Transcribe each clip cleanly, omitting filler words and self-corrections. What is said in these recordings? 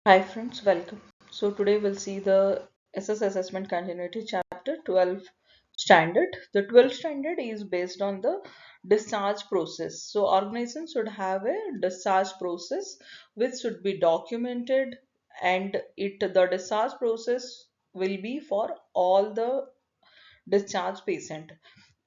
Hi friends, welcome. So today we'll see the SS Assessment Continuity Chapter 12 Standard. The 12th standard is based on the discharge process. So organizations should have a discharge process which should be documented, and the discharge process will be for all the discharge patient,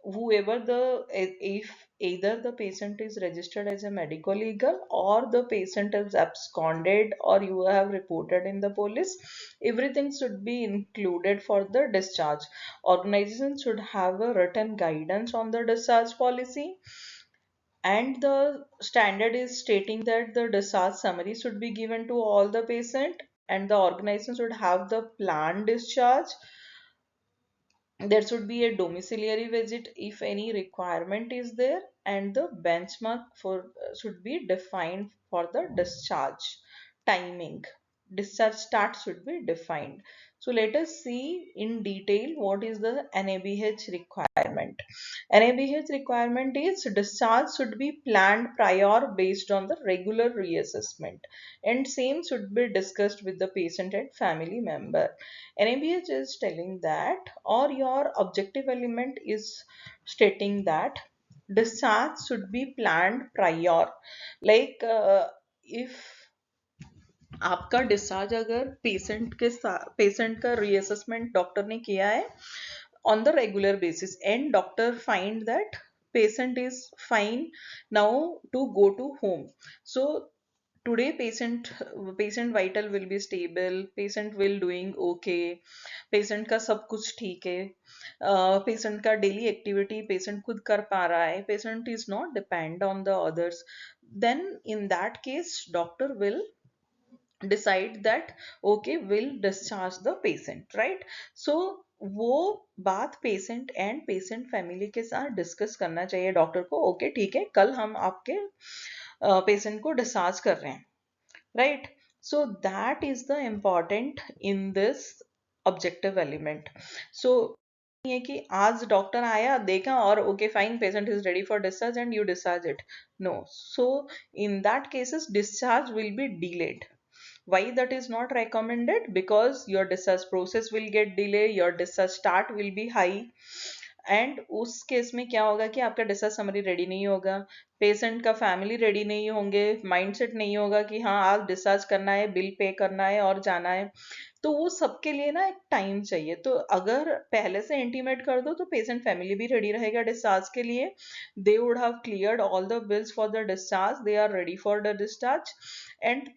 whoever if either the patient is registered as a medico legal or the patient is absconded or you have reported in the police, everything should be included for the discharge. Organization should have a written guidance on the discharge policy, and the standard is stating that the discharge summary should be given to all the patient, and the organization should have the planned discharge. There should be a domiciliary visit if any requirement is there, and the benchmark for should be defined for the discharge timing. Discharge start should be defined. So let us see in detail what is the NABH requirement. NABH requirement is discharge should be planned prior based on the regular reassessment, and same should be discussed with the patient and family member. NABH is telling that, or your objective element is stating that discharge should be planned prior. Like if आपका discharge अगर patient का reassessment doctor ने किया है on the regular basis, and doctor find that patient is fine now to go to home. So today patient vital will be stable, patient will doing okay, patient का सब कुछ ठीक है, patient का daily activity patient खुद कर पा रहा है, patient is not depend on the others, then in that case doctor will decide that okay, will discharge the patient, right? So वो बात पेशेंट एंड पेशेंट फैमिली के साथ डिस्कस करना चाहिए डॉक्टर को। ओके ठीक है, कल हम आपके पेशेंट को डिस्चार्ज कर रहे हैं, right? So that is the important in this objective element. So है कि आज डॉक्टर आया देखा और okay fine patient is ready for discharge and you discharge it, no. So in that cases discharge will be delayed. Why that is not recommended? Because your discharge process will get delay, your discharge start will be high, and उस case में क्या होगा कि आपका discharge summary ready नहीं होगा, patient का family ready नहीं होंगे, माइंडसेट नहीं होगा कि हाँ आज डिस्चार्ज करना है, बिल पे करना है और जाना है। तो वो सबके लिए ना एक टाइम चाहिए। तो अगर पहले से इंटीमेट कर दो तो पेशेंट फैमिली भी रेडी रहेगा डिस्चार्ज के लिए, they would have cleared all the bills for the discharge, they are ready for the discharge, and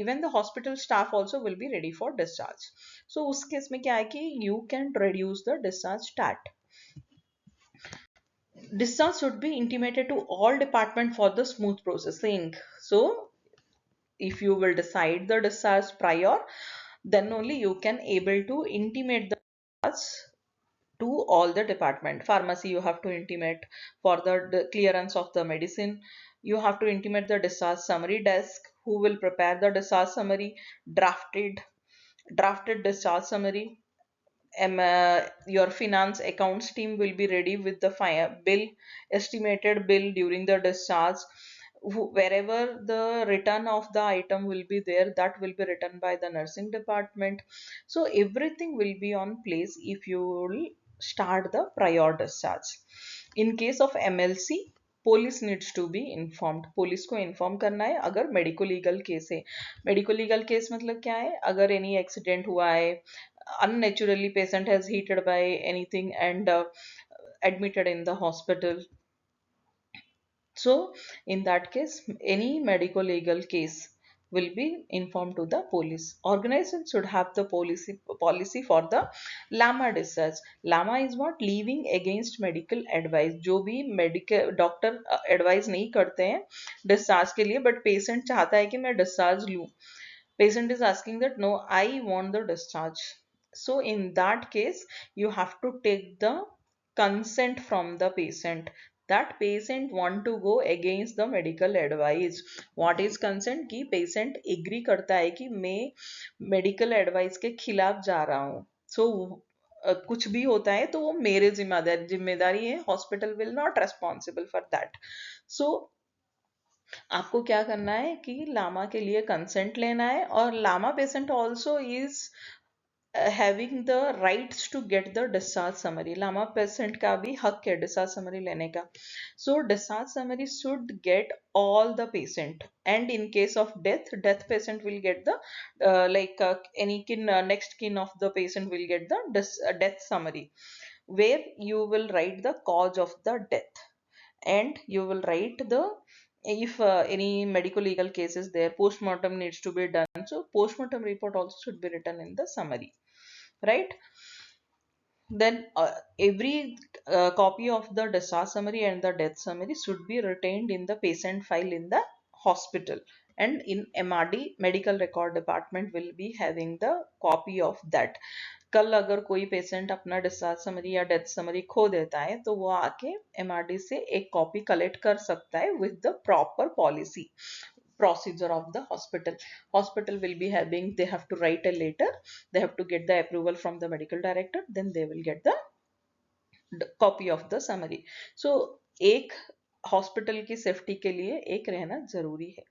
even the hospital staff also will be ready for discharge. So उस case में क्या है कि you can reduce the discharge start. Discharge should be intimated to all department for the smooth processing. So if you will decide the discharge prior, then only you can able to intimate the discharge to all the department. Pharmacy you have to intimate for the clearance of the medicine. You have to intimate the discharge summary desk who will prepare the discharge summary, drafted discharge summary. Your finance accounts team will be ready with the bill, estimated bill during the discharge. Wherever the return of the item will be there, that will be written by the nursing department. So everything will be on place if you will start the prior discharge. In case of MLC, police needs to be informed, police को inform करना है अगर medico legal case है। Medico legal case मतलब क्या है? अगर any accident हुआ है, unnaturally patient has heated by anything and admitted in the hospital, so in that case any medico legal case will be informed to the police. Organization should have the policy for the lama discharge. Lama is what? Leaving against medical advice. जो भी medical doctor advice नहीं करते हैं discharge के लिए, but patient चाहता है कि मैं डिस्चार्ज लूँ, patient is asking that no, I want the discharge. So in that case you have to take the consent from the patient, that patient want to go against the medical advice. What is consent? कि patient agree करता है कि मैं medical advice के खिलाफ जा रहा हूँ, so कुछ भी होता है तो वो मेरे जिम्मेदारी है, hospital will not responsible for that. So आपको क्या करना है कि लामा के लिए कंसेंट लेना है, और LAMA patient also is having the rights to get the discharge summary. LAMA patient का भी हक है डिस्चार्ज समरी लेने का. So discharge summary should get all the patient, and in case of death patient will get the any kin next kin of the patient will get the death summary, where you will write the cause of the death, and you will write the, if any medical legal cases there, postmortem needs to be done, so postmortem report also should be written in the summary, right? Then every copy of the discharge summary and the death summary should be retained in the patient file in the hospital, and in MRD medical record department will be having the copy of that. कल अगर कोई patient अपना discharge summary या death summary खो देता है तो वो आके एमआरडी से एक कॉपी कलेक्ट कर सकता है with the proper policy procedure of the hospital will be having, they have to write a letter, they have to get the approval from the medical director, then they will get the copy of the summary. So एक hospital की safety के लिए एक रहना जरूरी है.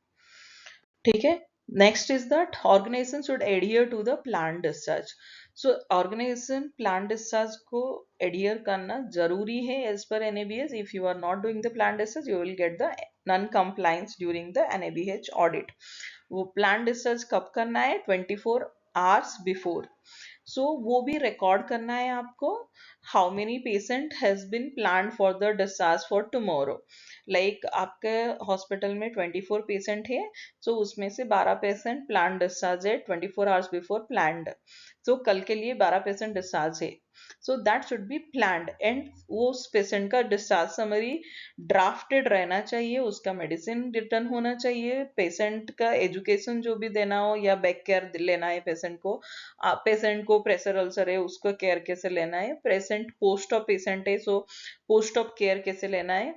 ठीक है. Next is that organisation should adhere to the plan discharge. So organisation plan discharge को एडियर करना जरूरी है as per NABH. If you are not doing the plan discharge you will get the non compliance during the NABH audit. वो plan discharge कब करना है? 24 hours before. सो वो भी रिकॉर्ड करना है आपको. How many patient has been plan for the discharge for tomorrow. Like आपके हॉस्पिटल में 24 पेशेंट है, सो उसमें से 12 पेशेंट प्लान डिस्चार्ज है 24 आवर्स बिफोर प्लान्ड. सो कल के लिए 12 पेशेंट डिस्चार्ज है. So that should be planned, and वो उस पेशेंट का डिस्चार्ज समरी ड्राफ्टेड रहना चाहिए, उसका मेडिसिन रिटर्न होना चाहिए, पेशेंट का एजुकेशन जो भी देना हो या बैक केयर लेना है पेशेंट को. पेशेंट को प्रेशर अल्सर है उसको केयर कैसे लेना है, पेशेंट पोस्ट ऑफ पेशेंट है सो पोस्ट ऑफ केयर कैसे लेना है,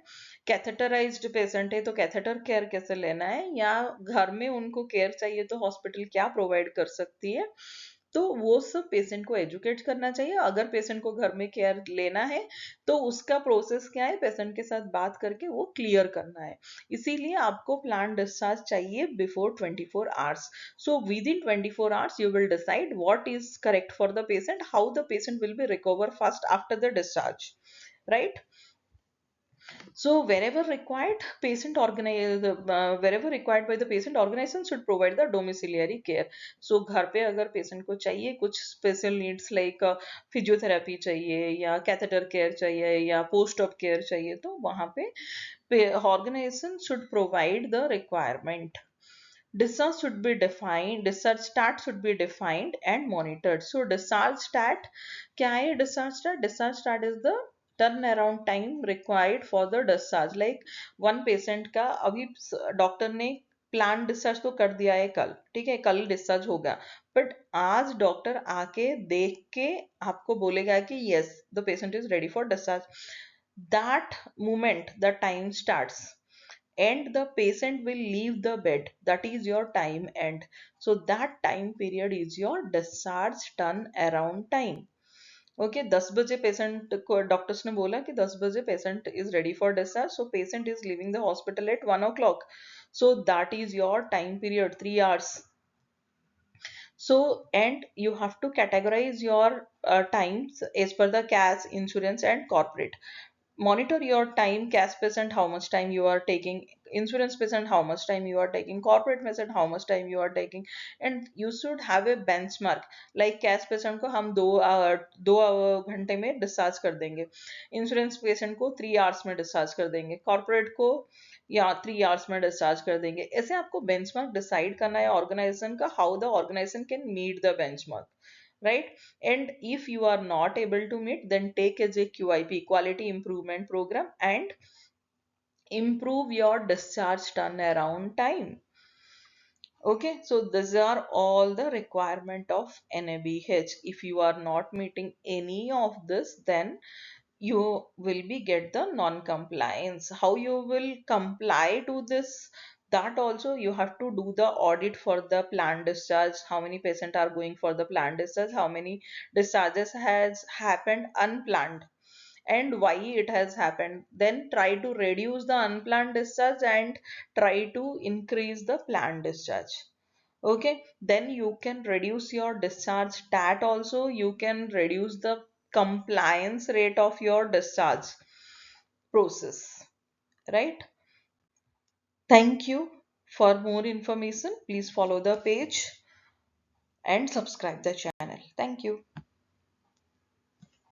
कैथेटराइज्ड पेशेंट है तो कैथेटर केयर कैसे लेना है, या घर में उनको केयर चाहिए तो हॉस्पिटल क्या प्रोवाइड कर सकती है. तो वो सब पेशेंट को एजुकेट करना चाहिए. अगर पेशेंट को घर में केयर लेना है तो उसका प्रोसेस क्या है पेशेंट के साथ बात करके वो क्लियर करना है. इसीलिए आपको प्लान डिस्चार्ज चाहिए before 24 hours. So with in 24 hours you will decide what is correct for the patient, how the patient will be recover fast after the discharge, right? So wherever required, wherever required by the patient, organization should provide the domiciliary care. So घर पे अगर patient को चाहिए कुछ special needs like physiotherapy चाहिए या catheter care चाहिए या पोस्ट ऑप केयर चाहिए तो वहाँ पे organization should provide the requirement. Discharge should be defined, discharge start should be defined and monitored. So discharge start क्या है? Discharge start, discharge start is the turnaround time required for the discharge. Like one patient का अभी doctor ने plan discharge तो कर दिया है कल, ठीक है, कल डिस्चार्ज होगा, बट आज डॉक्टर आके देख के आपको बोलेगा कि yes the patient is ready for discharge. That moment the time starts and the patient will leave the bed, that is your time end. So that time period is your discharge turn around time. Okay 10 बजे patient को doctors ने बोला कि 10 बजे patient is ready for discharge, so patient is living the hospital eight 1 o'clock. So that is your time period 3 hours. So and you have to categorize your times as per the cash, insurance and corporate. Monitor your time. Cash patient how much time you are taking, insurance patient how much time you are taking, corporate patient how much time you are taking, and you should have a benchmark. Like cash patient को हम 2 घंटे में discharge कर देंगे, insurance patient को 3 hours में discharge कर देंगे, कॉर्पोरेट को या 3 आवर्स में डिस्चार्ज कर देंगे. ऐसे आपको बेंचमार्क डिसाइड करना है ऑर्गेनाइजेशन का, how the organisation can meet the benchmark, right? And if you are not able to meet, then take as a QIP, quality improvement program, and improve your discharge turnaround time. Okay, so these are all the requirement of NABH. If you are not meeting any of this, then you will be get the non-compliance. How you will comply to this, that also you have to do the audit for the planned discharge. How many patients are going for the planned discharge, how many discharges has happened unplanned, and why it has happened. Then try to reduce the unplanned discharge and try to increase the planned discharge. Okay, then you can reduce your discharge stat also. You can reduce the compliance rate of your discharge process, right? Thank you. For more information, please follow the page and subscribe the channel. Thank you.